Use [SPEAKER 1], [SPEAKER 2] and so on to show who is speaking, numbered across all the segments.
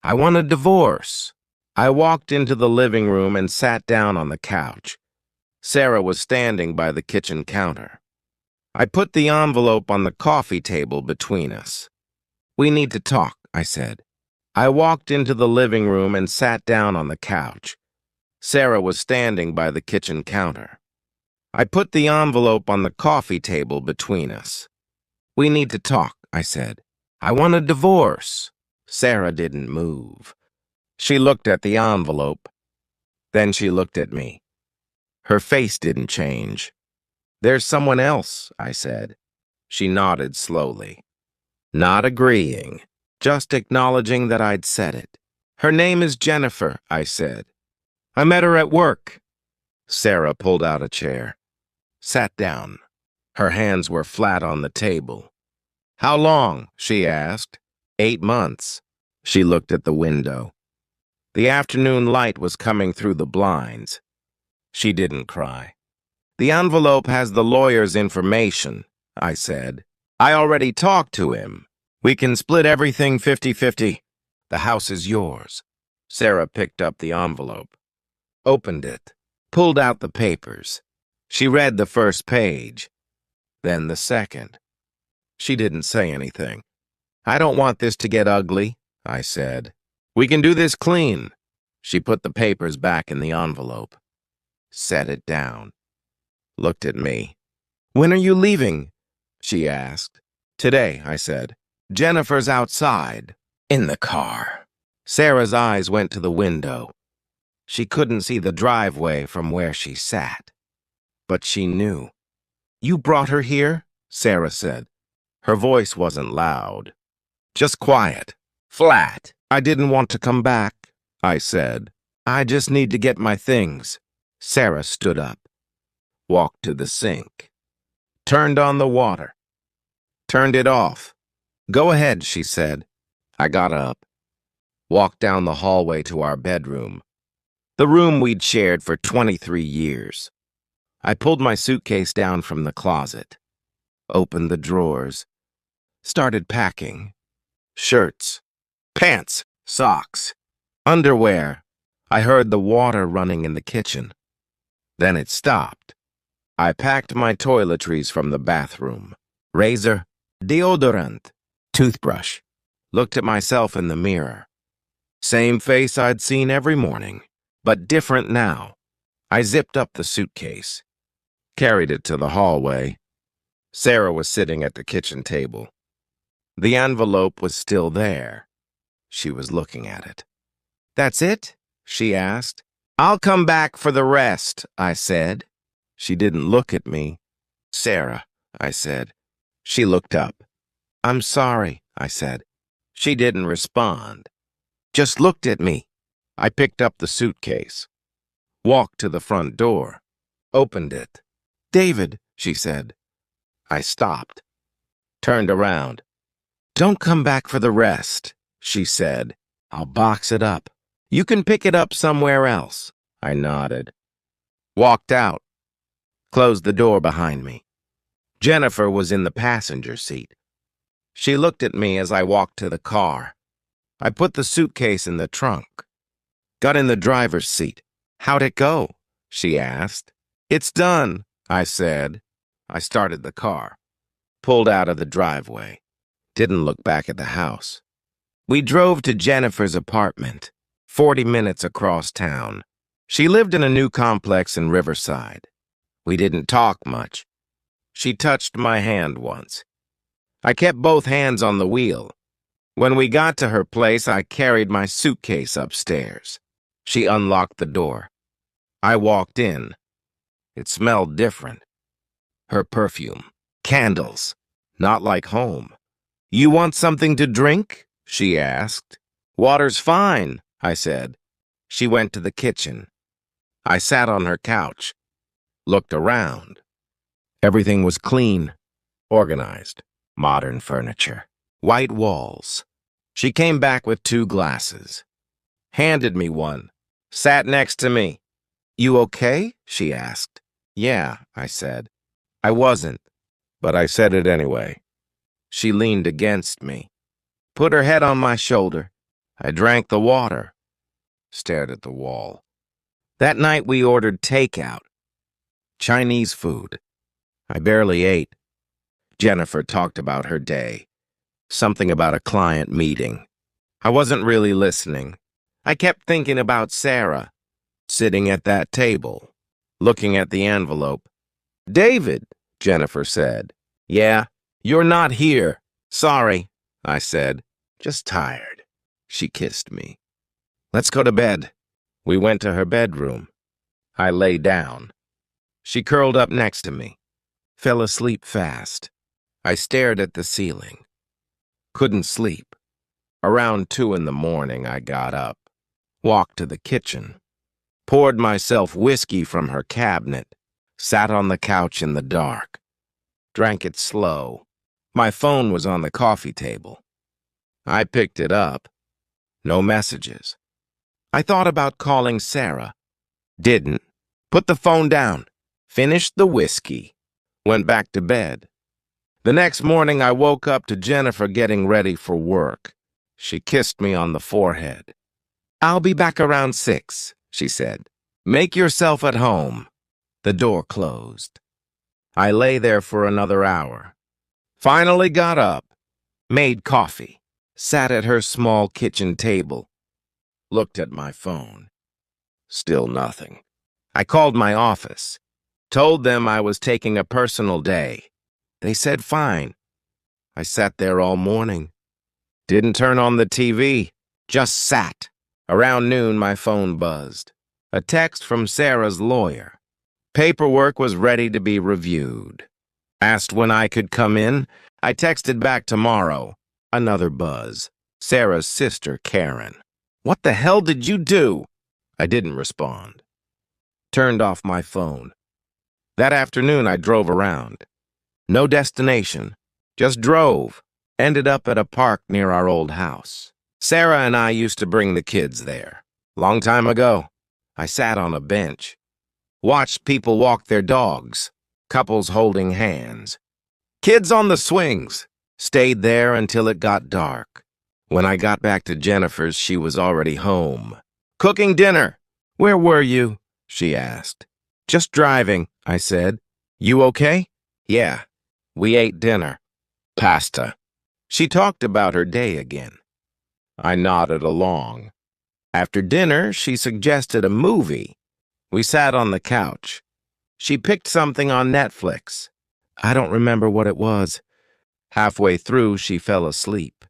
[SPEAKER 1] I want a divorce. I walked into the living room and sat down on the couch. Sarah was standing by the kitchen counter. I put the envelope on the coffee table between us. We need to talk, I said. I walked into the living room and sat down on the couch. Sarah was standing by the kitchen counter. I put the envelope on the coffee table between us. We need to talk, I said. I want a divorce. Sarah didn't move. She looked at the envelope. Then she looked at me. Her face didn't change. There's someone else, I said. She nodded slowly. Not agreeing, just acknowledging that I'd said it. Her name is Jennifer, I said. I met her at work. Sarah pulled out a chair. Sat down. Her hands were flat on the table. How long? She asked. 8 months. She looked at the window. The afternoon light was coming through the blinds. She didn't cry. The envelope has the lawyer's information, I said. I already talked to him. We can split everything 50-50. The house is yours. Sarah picked up the envelope, opened it, pulled out the papers. She read the first page, then the second. She didn't say anything. I don't want this to get ugly, I said. We can do this clean. She put the papers back in the envelope, set it down, looked at me. When are you leaving? She asked. Today, I said. Jennifer's outside, in the car. Sarah's eyes went to the window. She couldn't see the driveway from where she sat, but she knew. You brought her here? Sarah said. Her voice wasn't loud, just quiet, flat. I didn't want to come back, I said. I just need to get my things. Sarah stood up, walked to the sink, turned on the water, turned it off. Go ahead, she said. I got up, walked down the hallway to our bedroom, the room we'd shared for 23 years. I pulled my suitcase down from the closet, opened the drawers, started packing. Shirts, pants, socks, underwear. I heard the water running in the kitchen. Then it stopped. I packed my toiletries from the bathroom. Razor, deodorant, toothbrush. Looked at myself in the mirror. Same face I'd seen every morning, but different now. I zipped up the suitcase, carried it to the hallway. Sarah was sitting at the kitchen table. The envelope was still there. She was looking at it. That's it? She asked. I'll come back for the rest, I said. She didn't look at me. Sarah, I said. She looked up. I'm sorry, I said. She didn't respond. Just looked at me. I picked up the suitcase, walked to the front door, opened it. David, she said. I stopped, turned around. Don't come back for the rest, she said. I'll box it up. You can pick it up somewhere else. I nodded. Walked out, closed the door behind me. Jennifer was in the passenger seat. She looked at me as I walked to the car. I put the suitcase in the trunk, got in the driver's seat. How'd it go? She asked. It's done, I said. I started the car, pulled out of the driveway, didn't look back at the house. We drove to Jennifer's apartment, 40 minutes across town. She lived in a new complex in Riverside. We didn't talk much. She touched my hand once. I kept both hands on the wheel. When we got to her place, I carried my suitcase upstairs. She unlocked the door. I walked in. It smelled different. Her perfume, candles, not like home. You want something to drink? She asked. Water's fine, I said. She went to the kitchen. I sat on her couch, looked around. Everything was clean, organized, modern furniture, white walls. She came back with 2 glasses, handed me one, sat next to me. You okay? She asked. Yeah, I said. I wasn't, but I said it anyway. She leaned against me, put her head on my shoulder. I drank the water, stared at the wall. That night we ordered takeout, Chinese food. I barely ate. Jennifer talked about her day, something about a client meeting. I wasn't really listening. I kept thinking about Sarah, sitting at that table, looking at the envelope. "David," Jennifer said. "Yeah, you're not here. Sorry," I said. "Just tired." She kissed me. "Let's go to bed." We went to her bedroom. I lay down. She curled up next to me, fell asleep fast. I stared at the ceiling. Couldn't sleep. Around 2 in the morning, I got up, walked to the kitchen, poured myself whiskey from her cabinet, sat on the couch in the dark, drank it slow. My phone was on the coffee table. I picked it up. No messages. I thought about calling Sarah. Didn't. Put the phone down. Finished the whiskey. Went back to bed. The next morning, I woke up to Jennifer getting ready for work. She kissed me on the forehead. "I'll be back around 6, she said. "Make yourself at home." The door closed. I lay there for another hour. Finally got up, made coffee, sat at her small kitchen table, looked at my phone. Still nothing. I called my office, told them I was taking a personal day. They said fine. I sat there all morning. Didn't turn on the TV, just sat. Around noon, my phone buzzed. A text from Sarah's lawyer. Paperwork was ready to be reviewed. Asked when I could come in. I texted back tomorrow. Another buzz. Sarah's sister, Karen. "What the hell did you do?" I didn't respond. Turned off my phone. That afternoon, I drove around. No destination. Just drove. Ended up at a park near our old house. Sarah and I used to bring the kids there. Long time ago. I sat on a bench. Watched people walk their dogs. Couples holding hands. Kids on the swings. Stayed there until it got dark. When I got back to Jennifer's, she was already home. "Cooking dinner." "Where were you?" she asked. "Just driving," I said. "You okay?" "Yeah. We ate dinner. Pasta." She talked about her day again. I nodded along. After dinner, she suggested a movie. We sat on the couch. She picked something on Netflix. I don't remember what it was. Halfway through, she fell asleep.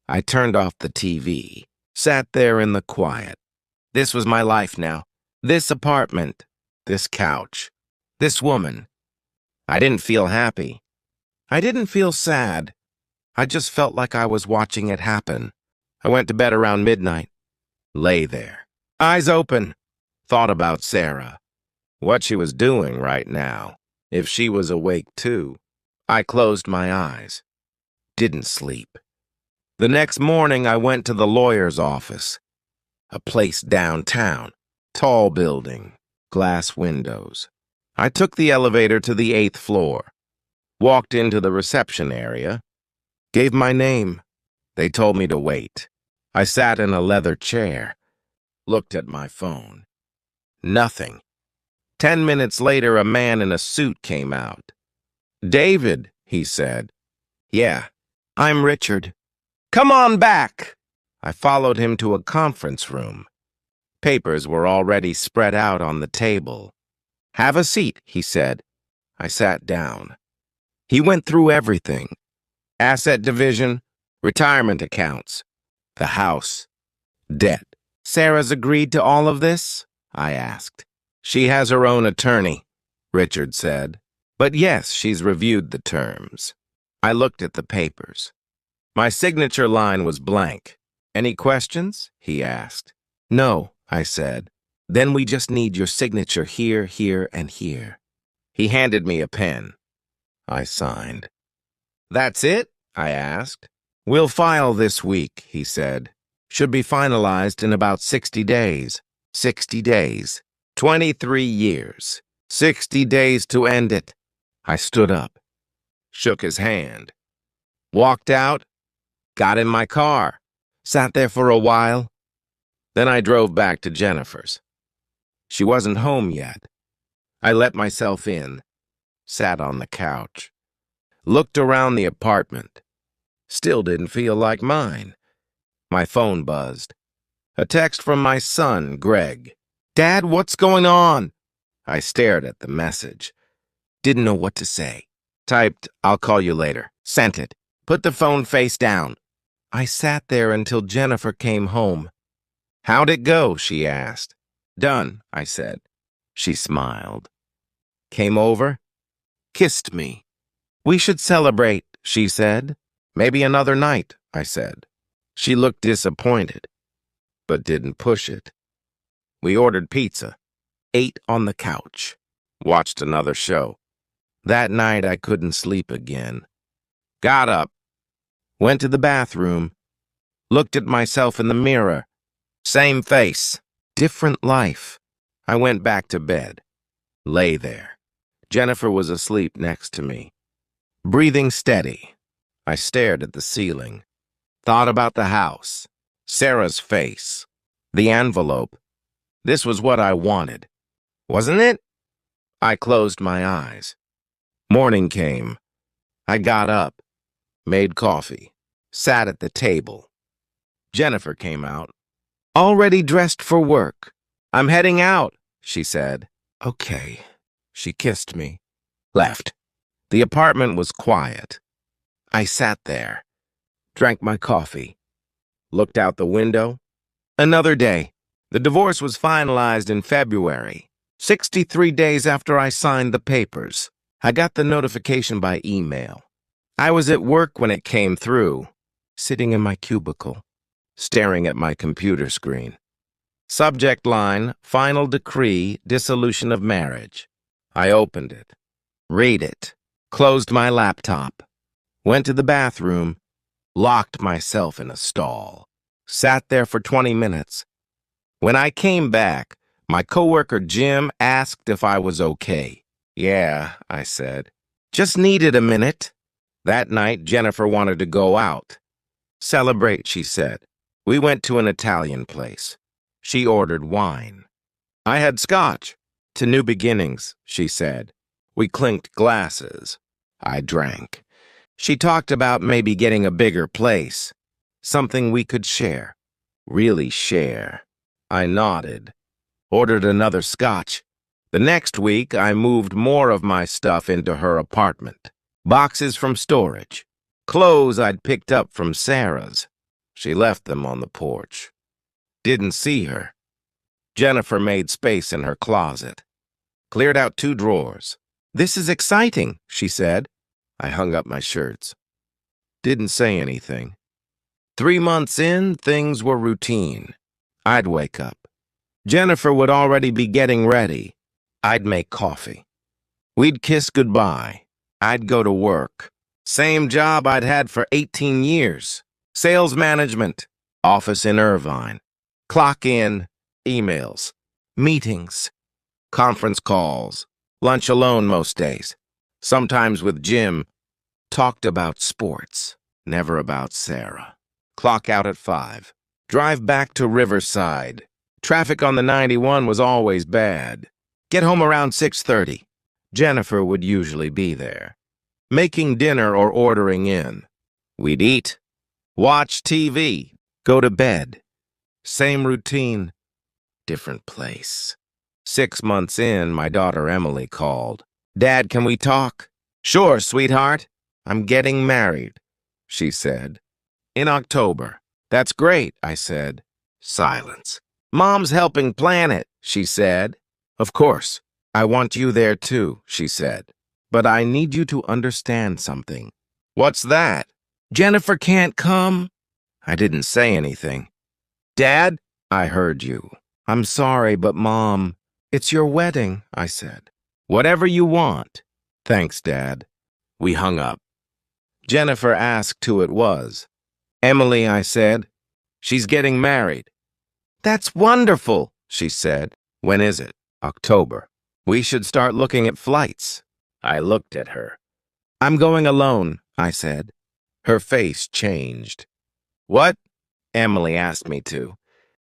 [SPEAKER 1] I turned off the TV, sat there in the quiet. This was my life now. This apartment, this couch, this woman. I didn't feel happy. I didn't feel sad. I just felt like I was watching it happen. I went to bed around midnight. Lay there, eyes open. Thought about Sarah. What she was doing right now. If she was awake too. I closed my eyes. Didn't sleep. The next morning, I went to the lawyer's office. A place downtown. Tall building. Glass windows. I took the elevator to the 8th floor. Walked into the reception area. Gave my name. They told me to wait. I sat in a leather chair. Looked at my phone. Nothing. 10 minutes later, a man in a suit came out. "David," he said. "Yeah, I'm Richard." "Come on back." I followed him to a conference room. Papers were already spread out on the table. "Have a seat," he said. I sat down. He went through everything. Asset division, retirement accounts, the house, debt. "Sarah's agreed to all of this?" I asked. "She has her own attorney," Richard said. "But yes, she's reviewed the terms." I looked at the papers. My signature line was blank. "Any questions?" he asked. "No," I said. "Then we just need your signature here, here, and here." He handed me a pen. I signed. "That's it?" I asked. "We'll file this week," he said. "Should be finalized in about 60 days. 60 days. 23 years. 60 days to end it." I stood up, shook his hand, walked out, got in my car. Sat there for a while. Then I drove back to Jennifer's. She wasn't home yet. I let myself in, sat on the couch, looked around the apartment. Still didn't feel like mine. My phone buzzed. A text from my son, Greg. "Dad, what's going on?" I stared at the message. Didn't know what to say. Typed, "I'll call you later." Sent it. Put the phone face down. I sat there until Jennifer came home. "How'd it go?" she asked. "Done," I said. She smiled. Came over, kissed me. "We should celebrate," she said. "Maybe another night," I said. She looked disappointed, but didn't push it. We ordered pizza, ate on the couch, watched another show. That night I couldn't sleep again. Got up, went to the bathroom, looked at myself in the mirror. Same face, different life. I went back to bed, lay there. Jennifer was asleep next to me, breathing steady. I stared at the ceiling, thought about the house, Sarah's face, the envelope. This was what I wanted, wasn't it? I closed my eyes. Morning came. I got up, made coffee, sat at the table. Jennifer came out, already dressed for work. "I'm heading out," she said. "Okay." She kissed me, left. The apartment was quiet. I sat there, drank my coffee, looked out the window. Another day. The divorce was finalized in February, 63 days after I signed the papers. I got the notification by email. I was at work when it came through, sitting in my cubicle, staring at my computer screen. Subject line, "Final Decree, Dissolution of Marriage." I opened it, read it, closed my laptop, went to the bathroom, locked myself in a stall, sat there for 20 minutes. When I came back, my coworker Jim asked if I was okay. "Yeah," I said. "Just needed a minute." That night, Jennifer wanted to go out. "Celebrate," she said. We went to an Italian place. She ordered wine. I had scotch. "To new beginnings," she said. We clinked glasses. I drank. She talked about maybe getting a bigger place, something we could share, really share. I nodded, ordered another scotch. The next week, I moved more of my stuff into her apartment. Boxes from storage, clothes I'd picked up from Sarah's. She left them on the porch. Didn't see her. Jennifer made space in her closet, cleared out 2 drawers. "This is exciting," she said. I hung up my shirts. Didn't say anything. 3 months in, things were routine. I'd wake up. Jennifer would already be getting ready. I'd make coffee. We'd kiss goodbye. I'd go to work. Same job I'd had for 18 years. Sales management. Office in Irvine. Clock in. Emails. Meetings. Conference calls. Lunch alone most days. Sometimes with Jim. Talked about sports. Never about Sarah. Clock out at 5. Drive back to Riverside. Traffic on the 91 was always bad. Get home around 6:30. Jennifer would usually be there, making dinner or ordering in. We'd eat, watch TV, go to bed. Same routine, different place. 6 months in, my daughter Emily called. "Dad, can we talk?" "Sure, sweetheart. I'm getting married," she said. "In October." "That's great," I said. Silence. "Mom's helping plan it," she said. "Of course. I want you there too," she said. "But I need you to understand something." "What's that?" "Jennifer can't come." I didn't say anything. "Dad?" "I heard you. I'm sorry, but Mom, it's your wedding," I said. "Whatever you want." "Thanks, Dad." We hung up. Jennifer asked who it was. "Emily," I said. "She's getting married." "That's wonderful," she said. "When is it?" "October. We should start looking at flights." I looked at her. "I'm going alone," I said. Her face changed. "What?" Emily asked me to.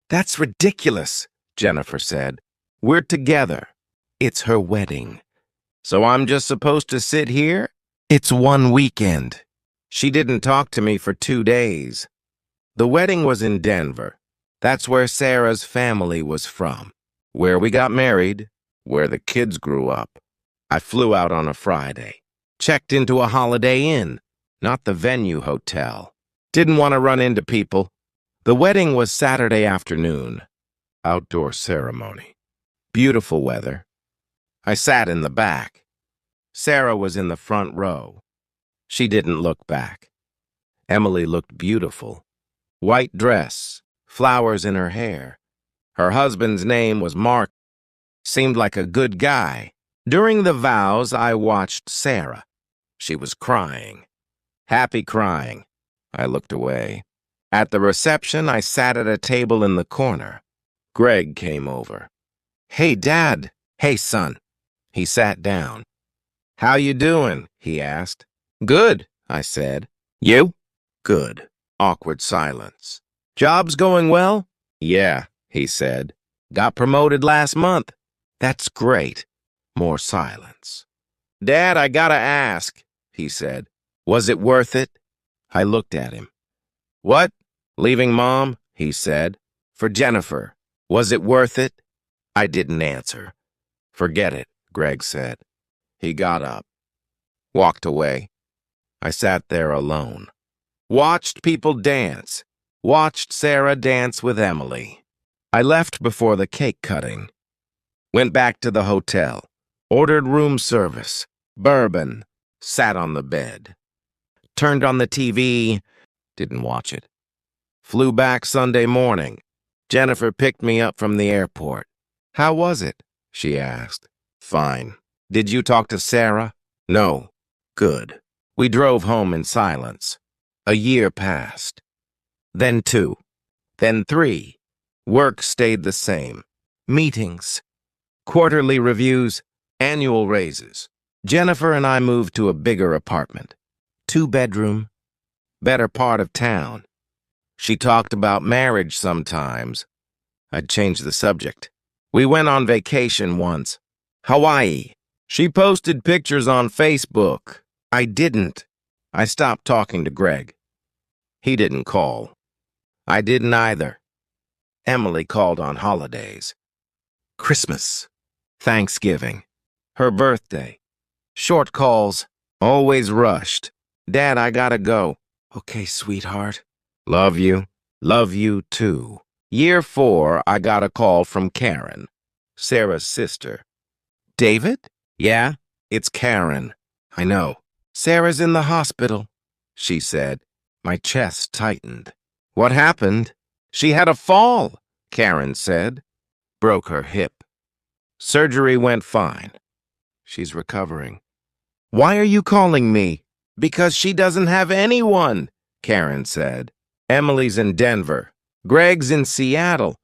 [SPEAKER 1] That's ridiculous, Jennifer said. We're together. It's her wedding. So I'm just supposed to sit here? It's one weekend. She didn't talk to me for 2 days. The wedding was in Denver. That's where Sarah's family was from, where we got married, where the kids grew up. I flew out on a Friday, checked into a Holiday Inn, not the venue hotel. Didn't want to run into people. The wedding was Saturday afternoon. Outdoor ceremony. Beautiful weather. I sat in the back. Sarah was in the front row. She didn't look back. Emily looked beautiful. White dress, flowers in her hair. Her husband's name was Mark. Seemed like a good guy. During the vows, I watched Sarah. She was crying. Happy crying. I looked away. At the reception, I sat at a table in the corner. Greg came over. Hey, Dad. Hey, son. He sat down. How you doing? He asked. Good, I said. You? Good. Awkward silence. Job's going well? Yeah, he said. Got promoted last month. That's great. More silence. Dad, I gotta ask, he said. Was it worth it? I looked at him. What? Leaving Mom? He said. For Jennifer. Was it worth it? I didn't answer. Forget it, Greg said. He got up. Walked away. I sat there alone. Watched people dance. Watched Sarah dance with Emily. I left before the cake cutting. Went back to the hotel. Ordered room service. Bourbon. Sat on the bed. Turned on the TV. Didn't watch it. Flew back Sunday morning. Jennifer picked me up from the airport. How was it? She asked. Fine. Did you talk to Sarah? No. Good. We drove home in silence. A year passed. Then 2. Then 3. Work stayed the same. Meetings. Quarterly reviews. Annual raises. Jennifer and I moved to a bigger apartment. 2-bedroom. Better part of town. She talked about marriage sometimes. I'd changed the subject. We went on vacation once. Hawaii. She posted pictures on Facebook. I didn't. I stopped talking to Greg. He didn't call. I didn't either. Emily called on holidays. Christmas. Thanksgiving. Her birthday. Short calls. Always rushed. Dad, I gotta go. Okay, sweetheart. Love you. Love you too. Year 4, I got a call from Karen, Sarah's sister. David? Yeah, it's Karen. I know. Sarah's in the hospital, she said. My chest tightened. What happened? She had a fall, Karen said. Broke her hip. Surgery went fine. She's recovering. Why are you calling me? Because she doesn't have anyone, Karen said. Emily's in Denver. Greg's in Seattle.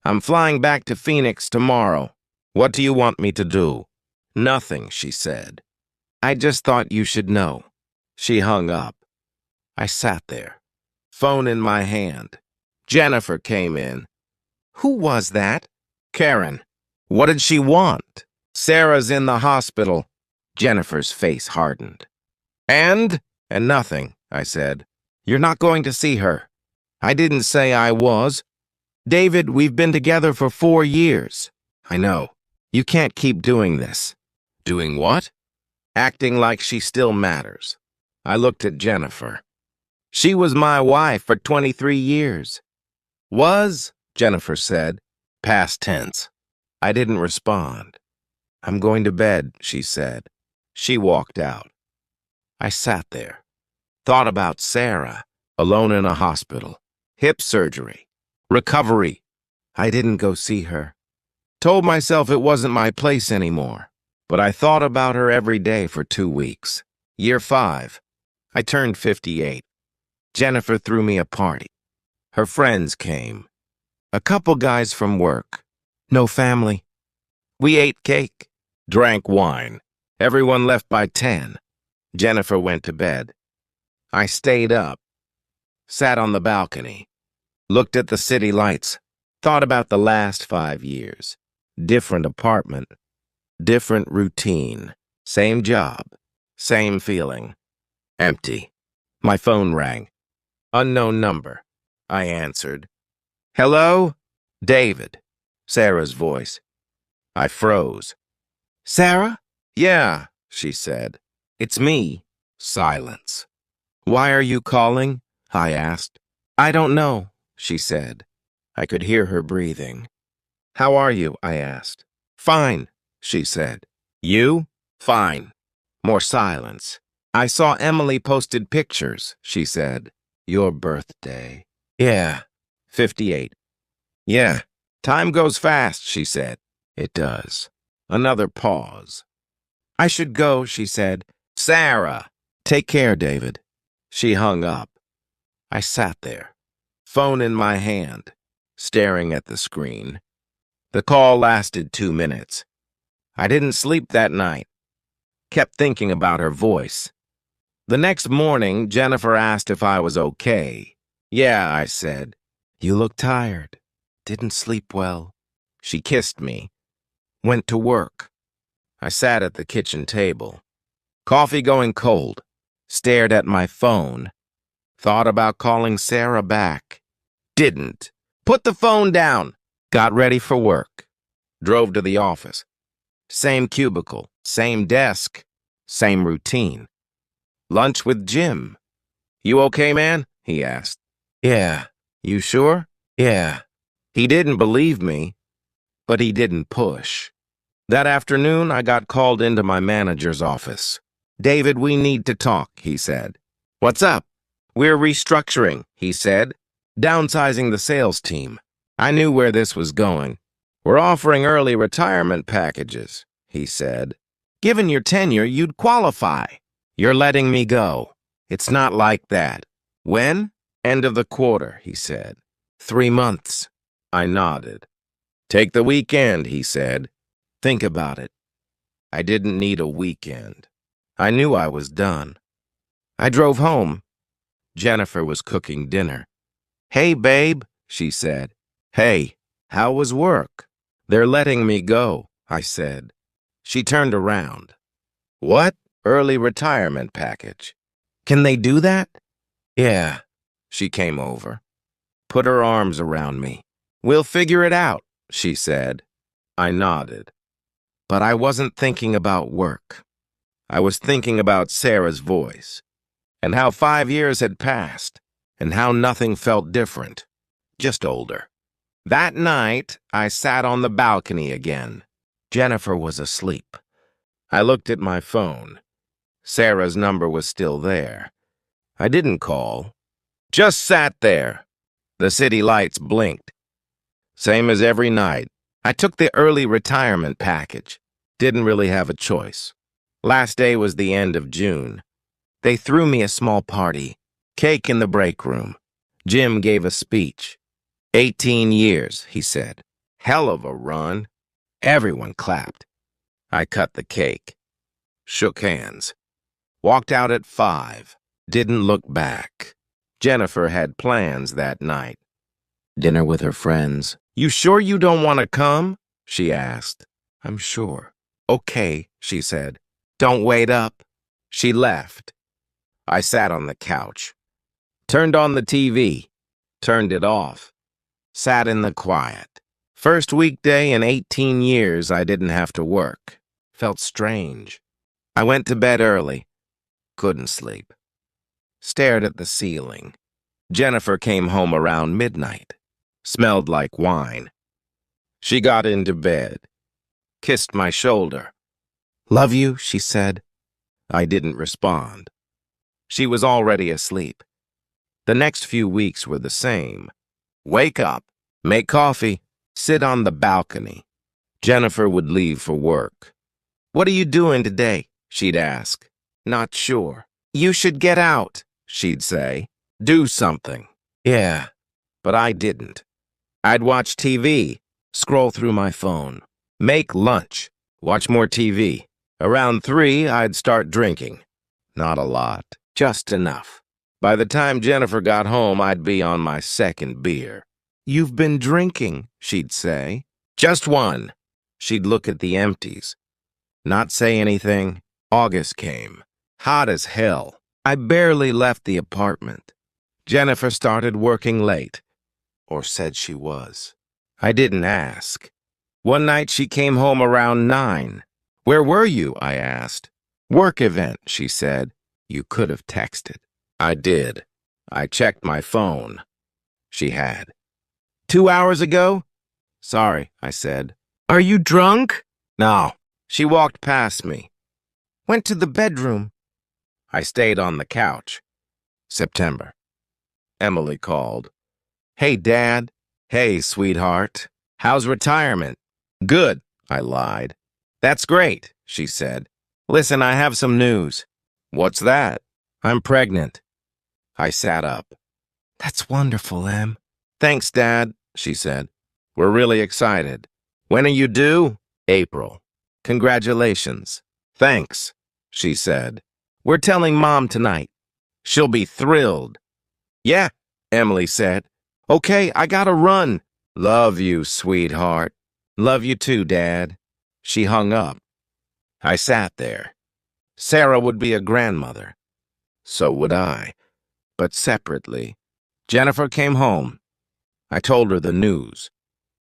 [SPEAKER 1] I'm flying back to Phoenix tomorrow. What do you want me to do? Nothing, she said. I just thought you should know. She hung up. I sat there, phone in my hand. Jennifer came in. Who was that? Karen. What did she want? Sarah's in the hospital. Jennifer's face hardened. And nothing, I said. You're not going to see her. I didn't say I was. David, we've been together for 4 years. I know. You can't keep doing this. Doing what? Acting like she still matters. I looked at Jennifer. She was my wife for 23 years. Was, Jennifer said, past tense. I didn't respond. I'm going to bed, she said. She walked out. I sat there. Thought about Sarah, alone in a hospital. Hip surgery. Recovery. I didn't go see her. Told myself it wasn't my place anymore. But I thought about her every day for 2 weeks. Year 5. I turned 58. Jennifer threw me a party. Her friends came. A couple guys from work. No family. We ate cake. Drank wine. Everyone left by 10. Jennifer went to bed. I stayed up. Sat on the balcony. Looked at the city lights. Thought about the last 5 years. Different apartment. Different routine. Same job. Same feeling. Empty. My phone rang. Unknown number. I answered. Hello? David. Sarah's voice. I froze. Sarah? Yeah, she said. It's me. Silence. Why are you calling? I asked. I don't know, she said. I could hear her breathing. How are you? I asked. Fine, she said. You? Fine. More silence. I saw Emily posted pictures, she said. Your birthday. Yeah, 58. Yeah, time goes fast, she said. It does. Another pause. I should go, she said. Sarah! Take care, David. She hung up. I sat there, phone in my hand, staring at the screen. The call lasted 2 minutes. I didn't sleep that night. Kept thinking about her voice. The next morning, Jennifer asked if I was okay. Yeah, I said. You look tired. Didn't sleep well. She kissed me. Went to work. I sat at the kitchen table. Coffee going cold. Stared at my phone. Thought about calling Sarah back. Didn't. Put the phone down. Got ready for work. Drove to the office. Same cubicle, same desk, same routine. Lunch with Jim. You okay, man? He asked. Yeah. You sure? Yeah. He didn't believe me, but he didn't push. That afternoon, I got called into my manager's office. David, we need to talk, he said. What's up? We're restructuring, he said. Downsizing the sales team. I knew where this was going. We're offering early retirement packages, he said. Given your tenure, you'd qualify. You're letting me go. It's not like that. When? End of the quarter, he said. 3 months. I nodded. Take the weekend, he said. Think about it. I didn't need a weekend. I knew I was done. I drove home. Jennifer was cooking dinner. Hey, babe, she said. Hey, how was work? They're letting me go, I said. She turned around. What? Early retirement package. Can they do that? Yeah. She came over. Put her arms around me. We'll figure it out, she said. I nodded. But I wasn't thinking about work. I was thinking about Sarah's voice, and how 5 years had passed, and how nothing felt different, just older. That night, I sat on the balcony again. Jennifer was asleep. I looked at my phone. Sarah's number was still there. I didn't call. Just sat there. The city lights blinked. Same as every night. I took the early retirement package. Didn't really have a choice. Last day was the end of June. They threw me a small party. Cake in the break room. Jim gave a speech. 18 years, he said. Hell of a run. Everyone clapped. I cut the cake. Shook hands. Walked out at 5. Didn't look back. Jennifer had plans that night. Dinner with her friends. You sure you don't want to come? She asked. I'm sure. Okay, she said. Don't wait up. She left. I sat on the couch. Turned on the TV. Turned it off. Sat in the quiet. First weekday in 18 years I didn't have to work. Felt strange. I went to bed early. Couldn't sleep. Stared at the ceiling. Jennifer came home around midnight. Smelled like wine. She got into bed. Kissed my shoulder. Love you, she said. I didn't respond. She was already asleep. The next few weeks were the same. Wake up, make coffee, sit on the balcony. Jennifer would leave for work. What are you doing today? She'd ask. Not sure. You should get out, she'd say. Do something. Yeah, but I didn't. I'd watch TV, scroll through my phone, make lunch, watch more TV. Around 3, I'd start drinking. Not a lot, just enough. By the time Jennifer got home, I'd be on my second beer. "You've been drinking," she'd say. "Just one." She'd look at the empties. Not say anything. August came. Hot as hell. I barely left the apartment. Jennifer started working late. Or said she was. I didn't ask. One night she came home around 9. "Where were you?" I asked. "Work event," she said. "You could have texted." I did. I checked my phone. She had. "2 hours ago?" "Sorry," I said. "Are you drunk?" "No." She walked past me. "Went to the bedroom." I stayed on the couch. September. Emily called. "Hey, Dad." "Hey, sweetheart. How's retirement?" "Good," I lied. "That's great," she said. "Listen, I have some news." "What's that?" "I'm pregnant." I sat up. "That's wonderful, Em." "Thanks, Dad," she said. "We're really excited." "When are you due?" "April." "Congratulations." "Thanks," she said. "We're telling Mom tonight. She'll be thrilled." "Yeah," Emily said. "Okay, I gotta run." "Love you, sweetheart." "Love you too, Dad." She hung up. I sat there. Sarah would be a grandmother. So would I, but separately. Jennifer came home. I told her the news.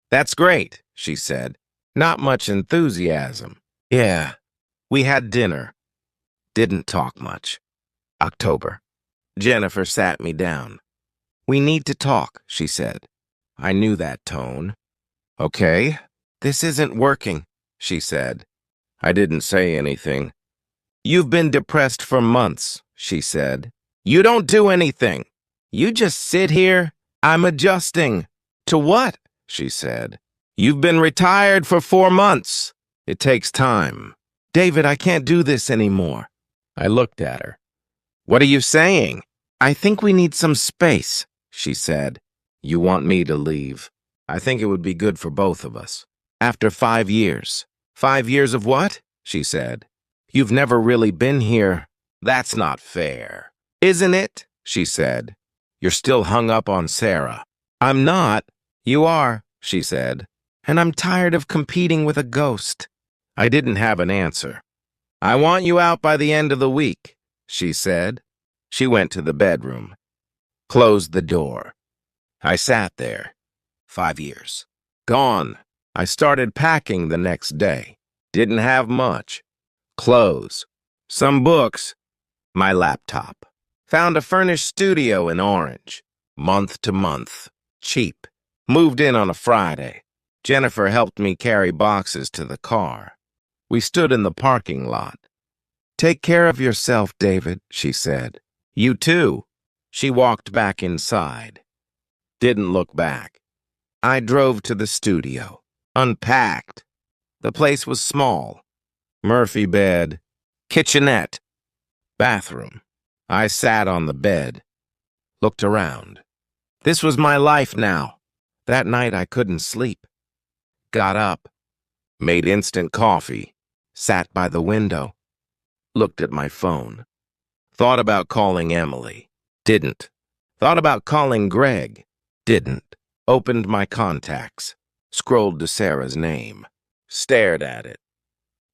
[SPEAKER 1] "That's great," she said. Not much enthusiasm. "Yeah." We had dinner. Didn't talk much. October. Jennifer sat me down. "We need to talk," she said. I knew that tone. "Okay." "This isn't working," she said. I didn't say anything. "You've been depressed for months," she said. "You don't do anything. You just sit here." "I'm adjusting." "To what?" she said. "You've been retired for 4 months. It takes time." "David, I can't do this anymore." I looked at her. "What are you saying?" "I think we need some space," she said. "You want me to leave?" "I think it would be good for both of us. After 5 years." "5 years of what?" she said. "You've never really been here." "That's not fair." "Isn't it?" she said. "You're still hung up on Sarah." "I'm not." "You are," she said. "And I'm tired of competing with a ghost." I didn't have an answer. "I want you out by the end of the week," she said. She went to the bedroom. Closed the door. I sat there. 5 years. Gone. I started packing the next day. Didn't have much. Clothes. Some books. My laptop. Found a furnished studio in Orange. Month to month. Cheap. Moved in on a Friday. Jennifer helped me carry boxes to the car. We stood in the parking lot. "Take care of yourself, David," she said. "You too." She walked back inside. Didn't look back. I drove to the studio. Unpacked. The place was small. Murphy bed. Kitchenette. Bathroom. I sat on the bed. Looked around. This was my life now. That night I couldn't sleep. Got up. Made instant coffee. Sat by the window. Looked at my phone. Thought about calling Emily. Didn't. Thought about calling Greg. Didn't. Opened my contacts. Scrolled to Sarah's name. Stared at it.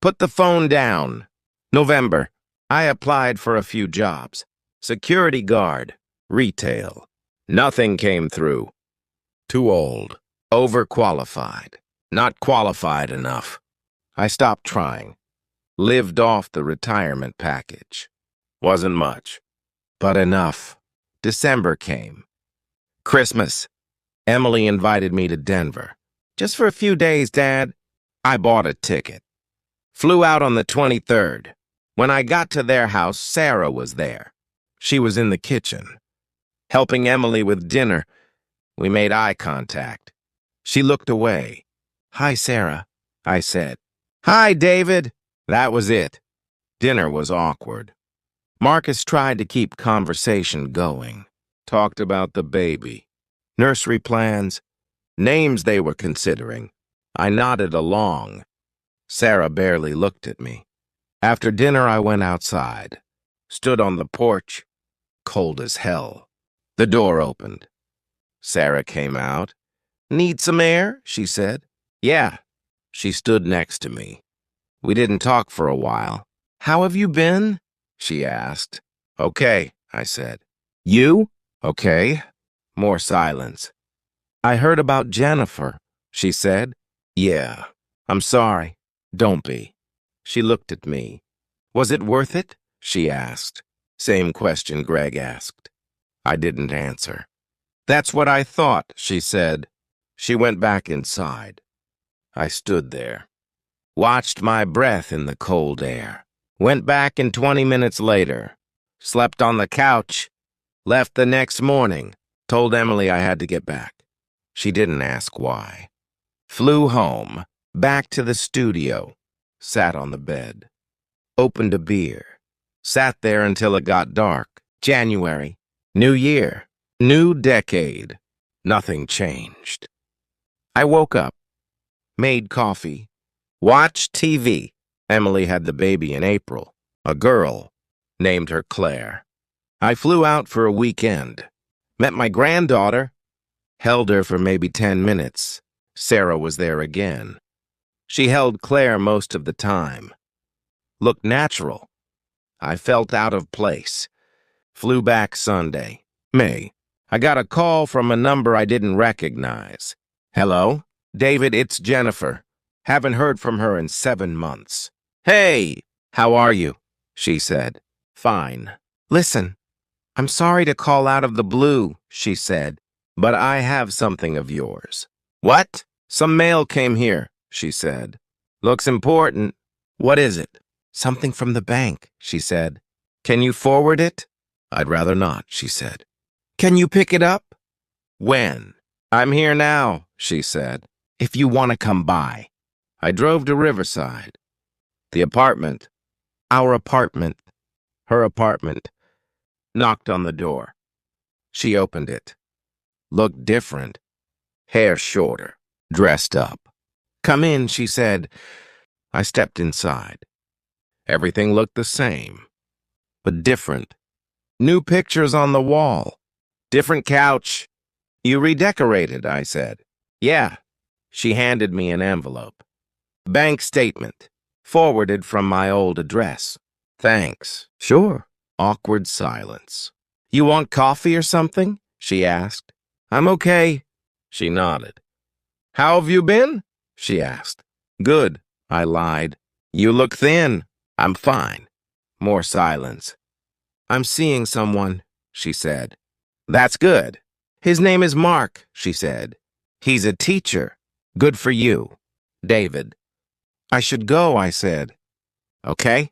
[SPEAKER 1] Put the phone down. November. I applied for a few jobs. Security guard. Retail. Nothing came through. Too old. Overqualified. Not qualified enough. I stopped trying. Lived off the retirement package. Wasn't much, but enough. December came. Christmas. Emily invited me to Denver. "Just for a few days, Dad." I bought a ticket. Flew out on the 23rd. When I got to their house, Sarah was there. She was in the kitchen, helping Emily with dinner. We made eye contact. She looked away. "Hi, Sarah," I said. "Hi, David." That was it. Dinner was awkward. Marcus tried to keep conversation going. Talked about the baby, nursery plans, names they were considering. I nodded along. Sarah barely looked at me. After dinner, I went outside. Stood on the porch. cold as hell. The door opened. Sarah came out. "Need some air?" she said. "Yeah." She stood next to me. We didn't talk for a while. "How have you been?" she asked. "Okay," I said. "You?" "Okay." More silence. "I heard about Jennifer," she said. "Yeah. I'm sorry." "Don't be." She looked at me. "Was it worth it?" she asked. Same question Greg asked. I didn't answer. "That's what I thought," she said. She went back inside. I stood there, watched my breath in the cold air, went back in 20 minutes later, slept on the couch, left the next morning, told Emily I had to get back. She didn't ask why. Flew home, back to the studio, sat on the bed, opened a beer, sat there until it got dark. January, New Year, new decade. Nothing changed. I woke up, made coffee, watched TV. Emily had the baby in April, a girl, named her Claire. I flew out for a weekend, met my granddaughter, held her for maybe 10 minutes. Sarah was there again. She held Claire most of the time. Looked natural. I felt out of place. Flew back Sunday. May. I got a call from a number I didn't recognize. "Hello? David, it's Jennifer. Haven't heard from her in 7 months." "Hey, how are you?" she said. "Fine." "Listen, I'm sorry to call out of the blue," she said, "but I have something of yours." "What?" "Some mail came here," she said. "Looks important." "What is it?" "Something from the bank," she said. "Can you forward it?" "I'd rather not," she said. "Can you pick it up?" "When?" "I'm here now," she said. "If you want to come by." I drove to Riverside. The apartment. Our apartment. Her apartment. Knocked on the door. She opened it. Looked different. Hair shorter. Dressed up. "Come in," she said. I stepped inside. Everything looked the same, but different. New pictures on the wall. Different couch. "You redecorated," I said. "Yeah." She handed me an envelope. "Bank statement. Forwarded from my old address." "Thanks." "Sure." Awkward silence. "You want coffee or something?" she asked. "I'm okay." She nodded. "How have you been?" she asked. "Good," I lied. "You look thin." "I'm fine." More silence. "I'm seeing someone," she said. "That's good." "His name is Mark," she said. "He's a teacher. Good for you." "David." "I should go," I said. "Okay."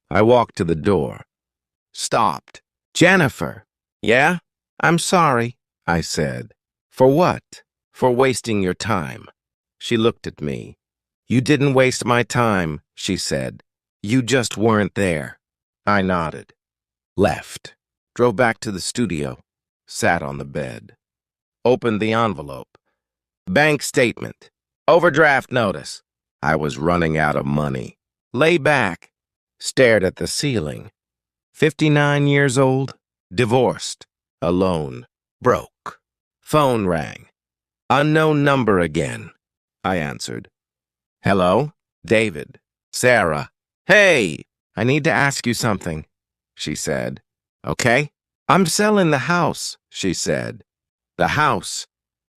[SPEAKER 1] I walked to the door. Stopped. "Jennifer." "Yeah?" "I'm sorry," I said. "For what?" "For wasting your time." She looked at me. "You didn't waste my time," she said. "You just weren't there." I nodded. Left. Drove back to the studio. Sat on the bed. Opened the envelope. Bank statement. Overdraft notice. I was running out of money. Lay back. Stared at the ceiling. 59 years old. Divorced. Alone. Broke. Phone rang. Unknown number again. I answered. "Hello? David. Sarah." "Hey, I need to ask you something," she said. "Okay?" "I'm selling the house," she said. "The house?"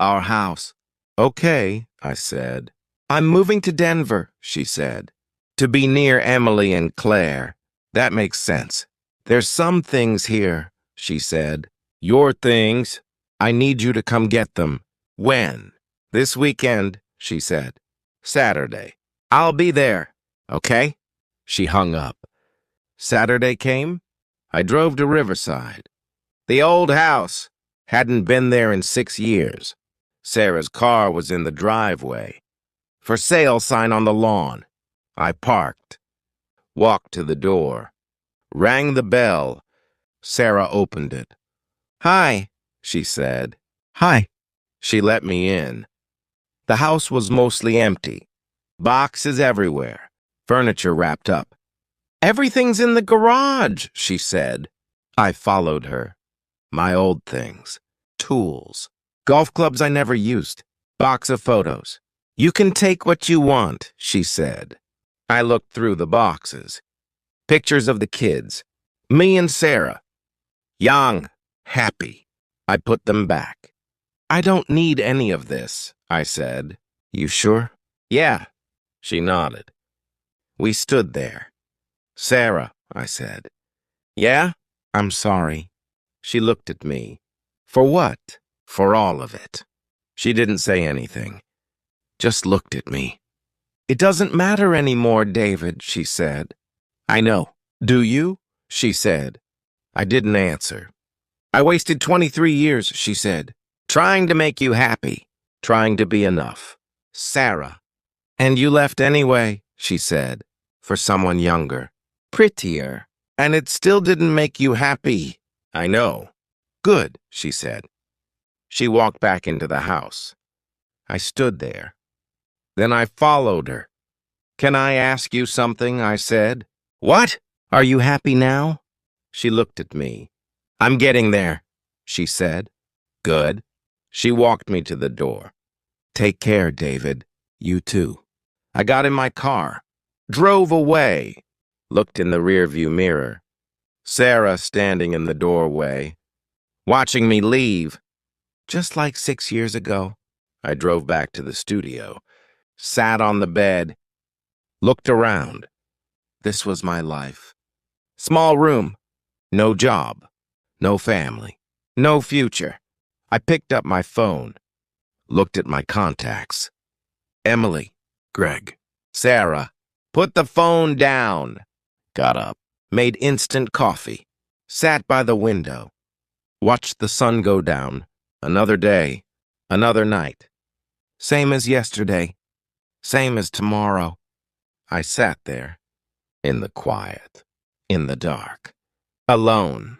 [SPEAKER 1] "Our house." "Okay," I said. "I'm moving to Denver," she said. "To be near Emily and Claire." "That makes sense." "There's some things here," she said. "Your things. I need you to come get them." "When?" "This weekend," she said. "Saturday." "I'll be there." "Okay?" She hung up. Saturday came. I drove to Riverside. The old house. Hadn't been there in 6 years. Sarah's car was in the driveway. For sale sign on the lawn. I parked. Walked to the door. Rang the bell. Sarah opened it. "Hi," she said. "Hi." She let me in. The house was mostly empty. Boxes everywhere. Furniture wrapped up. "Everything's in the garage," she said. I followed her. My old things. Tools. Golf clubs I never used. Box of photos. You can take what you want, she said. I looked through the boxes. Pictures of the kids. Me and Sarah. Young. Happy. I put them back. I don't need any of this, I said. You sure? Yeah. She nodded. We stood there. Sarah, I said. Yeah? I'm sorry. She looked at me. For what? For all of it. She didn't say anything. Just looked at me. It doesn't matter anymore, David, she said. I know. Do you? She said. I didn't answer. I wasted 23 years, she said, trying to make you happy, trying to be enough. Sarah. And you left anyway, she said, for someone younger, prettier, and it still didn't make you happy. I know. Good, she said. She walked back into the house. I stood there. Then I followed her. Can I ask you something? I said. What? Are you happy now? She looked at me. I'm getting there, she said. Good. She walked me to the door. Take care, David. You too. I got in my car, drove away, looked in the rearview mirror. Sarah standing in the doorway, watching me leave. Just like 6 years ago, I drove back to the studio, sat on the bed, looked around. This was my life. Small room, no job, no family, no future. I picked up my phone, looked at my contacts. Emily, Greg, Sarah, put the phone down. Got up, made instant coffee, sat by the window, watched the sun go down. Another day, another night. Same as yesterday, same as tomorrow. I sat there, in the quiet, in the dark, alone.